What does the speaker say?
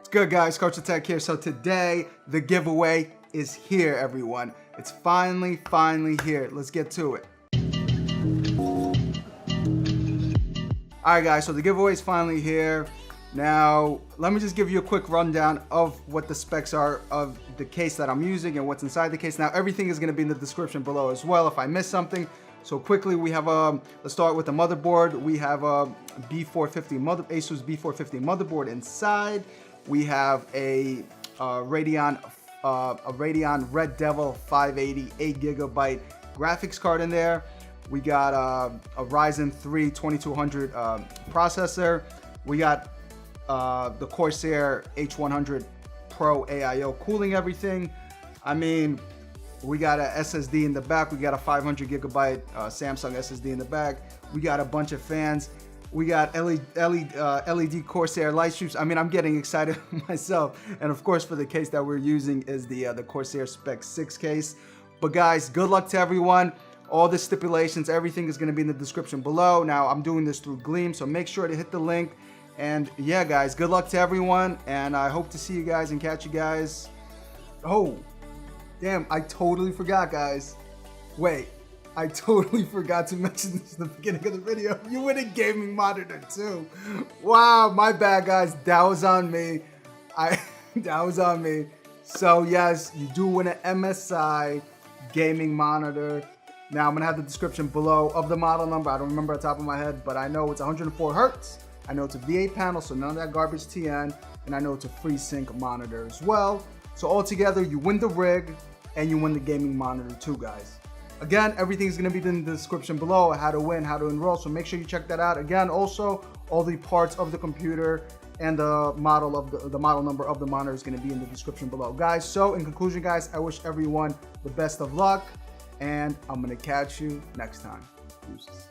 What's good, guys? Coach Attack here. So today, the giveaway is here, everyone. It's finally here. Let's get to it. All right, guys, so the giveaway is finally here. Now, let me just give you a quick rundown of what the specs are of the case that I'm using and what's inside the case. Now, everything is going to be in the description below as well if I miss something. So quickly, we have let's start with the motherboard. We have a Asus B450 motherboard inside. We have a Radeon Red Devil 580 8GB graphics card in there. We got a Ryzen 3 2200 processor. We got the Corsair H100 Pro AIO cooling everything. I mean, we got a SSD in the back. We got a 500GB Samsung SSD in the back. We got a bunch of fans. We got LED Corsair light strips. I mean, I'm getting excited myself. And of course, for the case that we're using is the Corsair Spec 6 case. But guys, good luck to everyone. All the stipulations, everything is going to be in the description below. Now, I'm doing this through Gleam, so make sure to hit the link. And yeah, guys, good luck to everyone. And I hope to see you guys and catch you guys. Oh, damn, I totally forgot, guys. Wait. I totally forgot to mention this in the beginning of the video. You win a gaming monitor too. Wow, my bad, guys. That was on me. That was on me. So yes, you do win an MSI gaming monitor. Now I'm gonna have the description below of the model number. I don't remember off the top of my head, but I know it's 104 Hertz. I know it's a V8 panel, so none of that garbage TN, and I know it's a FreeSync monitor as well. So altogether, you win the rig and you win the gaming monitor too, guys. Again, everything's going to be in the description below, how to win, how to enroll, so make sure you check that out. Again, also, all the parts of the computer and the model of the model number of the monitor is going to be in the description below, guys. So in conclusion, guys, I wish everyone the best of luck, and I'm going to catch you next time. Deuces.